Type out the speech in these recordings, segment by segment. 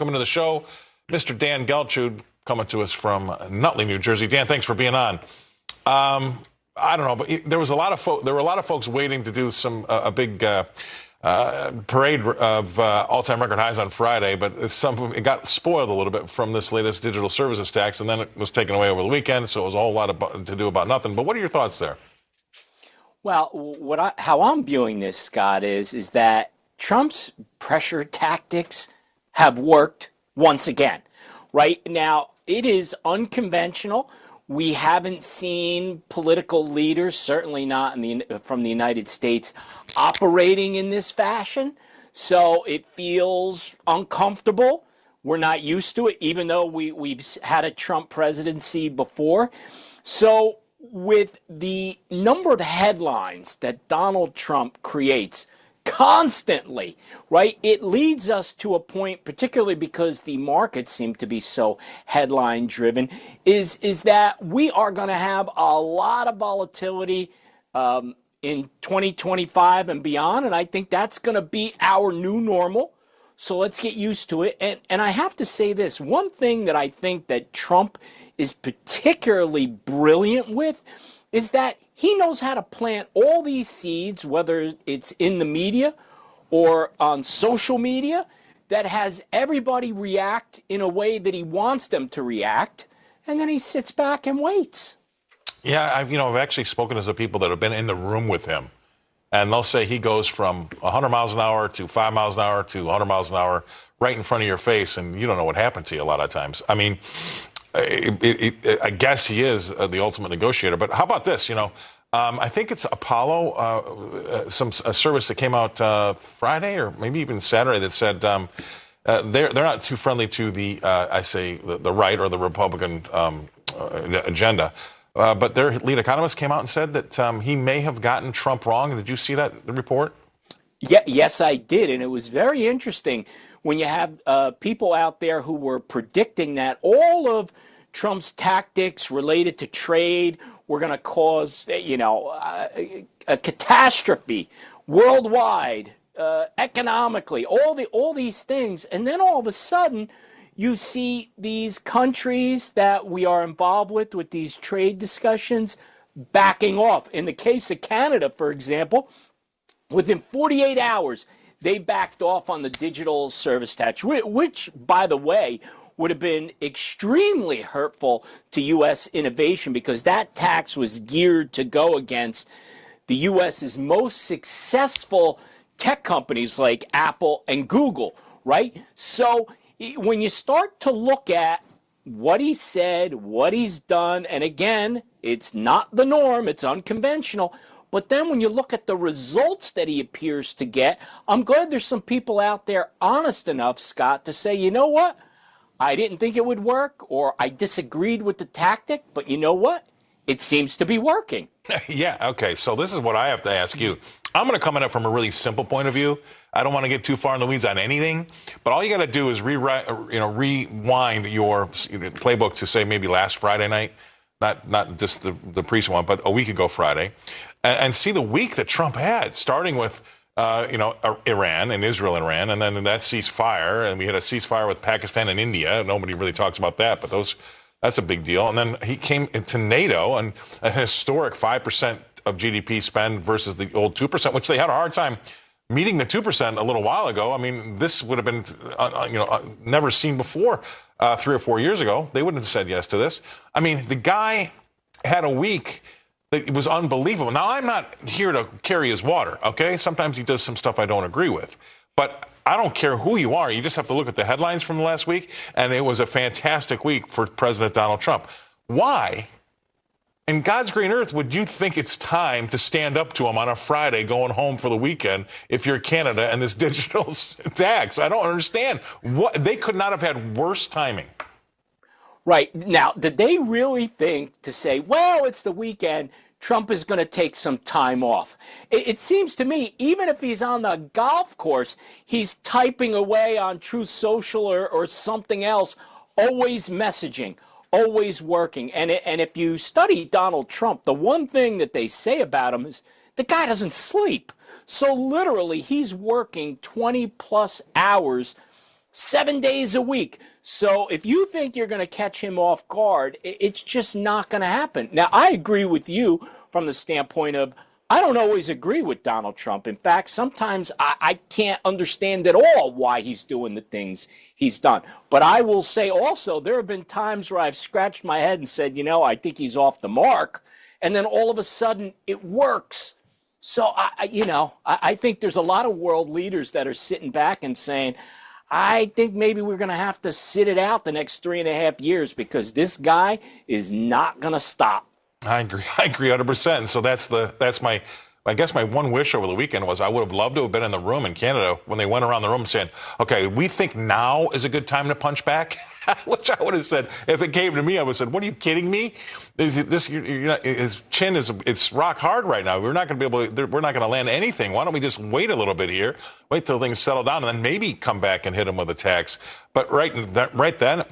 welcome into the show, Mr. Dan Geltrude, coming to us from Nutley, New Jersey. Dan, thanks for being on. I don't know, but there were a lot of folks waiting to do a big parade of all-time record highs on Friday, but it got spoiled a little bit from this latest digital services tax, and then it was taken away over the weekend, so it was a whole lot to do about nothing. But what are your thoughts there? Well, how I'm viewing this, Scott, is that Trump's pressure tactics have worked once again. Right now, it is unconventional. We haven't seen political leaders, certainly not from the United States, operating in this fashion. So it feels uncomfortable. We're not used to it, even though we've had a Trump presidency before. So with the number of headlines that Donald Trump creates constantly, right, it leads us to a point, particularly because the markets seem to be so headline driven, is that we are going to have a lot of volatility in 2025 and beyond, and I think that's going to be our new normal. So let's get used to it. And I have to say this, one thing that I think that Trump is particularly brilliant with is that he knows how to plant all these seeds, whether it's in the media or on social media, that has everybody react in a way that he wants them to react, and then he sits back and waits. Yeah, I've actually spoken to some people that have been in the room with him, and they'll say he goes from 100 miles an hour to 5 miles an hour to 100 miles an hour right in front of your face, and you don't know what happened to you a lot of times. I mean, I guess he is the ultimate negotiator. But how about this? I think it's Apollo, a service that came out Friday or maybe even Saturday that said they're not too friendly to the right or the Republican agenda. But their lead economist came out and said that he may have gotten Trump wrong. Did you see the report? Yeah, yes, I did. And it was very interesting when you have people out there who were predicting that all of Trump's tactics related to trade were going to cause, a catastrophe worldwide, economically, all these things. And then all of a sudden, you see these countries that we are involved with these trade discussions backing off. In the case of Canada, for example, within 48 hours, they backed off on the digital service tax, which, by the way, would have been extremely hurtful to U.S. innovation because that tax was geared to go against the U.S.'s most successful tech companies like Apple and Google, right? So when you start to look at what he said, what he's done, and again, it's not the norm, it's unconventional, but then when you look at the results that he appears to get, I'm glad there's some people out there honest enough, Scott, to say, you know what? I didn't think it would work, or I disagreed with the tactic, but you know what? It seems to be working. Yeah, okay, so this is what I have to ask you. I'm going to come at it from a really simple point of view. I don't want to get too far in the weeds on anything, but all you got to do is rewind your playbook to, say, maybe last Friday night, not just the recent one, but a week ago Friday, and see the week that Trump had, starting with Iran and Israel and Iran, and then that ceasefire, and we had a ceasefire with Pakistan and India. Nobody really talks about that, but that's a big deal. And then he came into NATO, and a historic 5% of GDP spend versus the old 2%, which they had a hard time meeting the 2% a little while ago. I mean, this would have been never seen before 3 or 4 years ago. They wouldn't have said yes to this. I mean, the guy had a week that was unbelievable. Now, I'm not here to carry his water, okay? Sometimes he does some stuff I don't agree with. But I don't care who you are. You just have to look at the headlines from the last week, and it was a fantastic week for President Donald Trump. Why, in God's green earth, would you think it's time to stand up to him on a Friday going home for the weekend if you're Canada and this digital tax? I don't understand. They could not have had worse timing. Right. Now, did they really think to say, well, it's the weekend, Trump is going to take some time off? It seems to me, even if he's on the golf course, he's typing away on Truth Social or something else, always messaging, always working. And if you study Donald Trump, the one thing that they say about him is the guy doesn't sleep. So literally, he's working 20 plus hours 7 days a week. So if you think you're going to catch him off guard, it's just not going to happen. Now, I agree with you from the standpoint of I don't always agree with Donald Trump. In fact, sometimes I can't understand at all why he's doing the things he's done. But I will say also there have been times where I've scratched my head and said, I think he's off the mark. And then all of a sudden it works. So, I think there's a lot of world leaders that are sitting back and saying, I think maybe we're going to have to sit it out the next 3.5 years because this guy is not going to stop. I agree 100%. And so that's my one wish over the weekend was I would have loved to have been in the room in Canada when they went around the room saying, okay, we think now is a good time to punch back, which I would have said, if it came to me, I would have said, what are you kidding me? His chin it's rock hard right now. We're not going to land anything. Why don't we just wait a little bit here, wait till things settle down, and then maybe come back and hit him with a tax. But right then,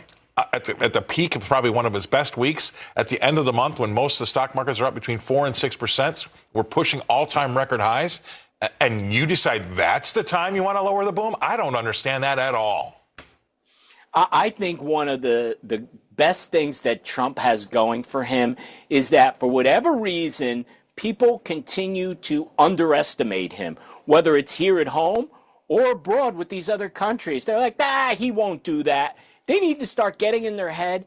at the peak of probably one of his best weeks, at the end of the month when most of the stock markets are up between 4% and 6%, we're pushing all-time record highs, and you decide that's the time you want to lower the boom? I don't understand that at all. I think one of the best things that Trump has going for him is that for whatever reason, people continue to underestimate him, whether it's here at home or abroad with these other countries. They're like, he won't do that. They need to start getting in their head.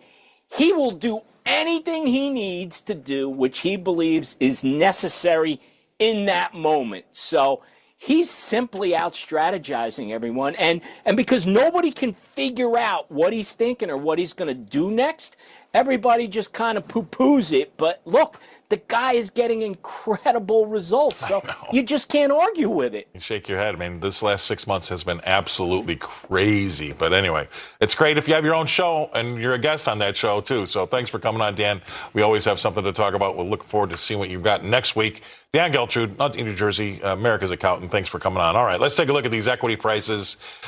He will do anything he needs to do, which he believes is necessary in that moment. So he's simply out strategizing everyone. And because nobody can figure out what he's thinking or what he's going to do next, everybody just kind of poo-poos it. But look, the guy is getting incredible results. So you just can't argue with it. You shake your head. I mean, this last 6 months has been absolutely crazy. But anyway, it's great if you have your own show and you're a guest on that show, too. So thanks for coming on, Dan. We always have something to talk about. We'll look forward to seeing what you've got next week. Dan Geltrude, not in New Jersey, America's accountant. Thanks for coming on. All right, let's take a look at these equity prices.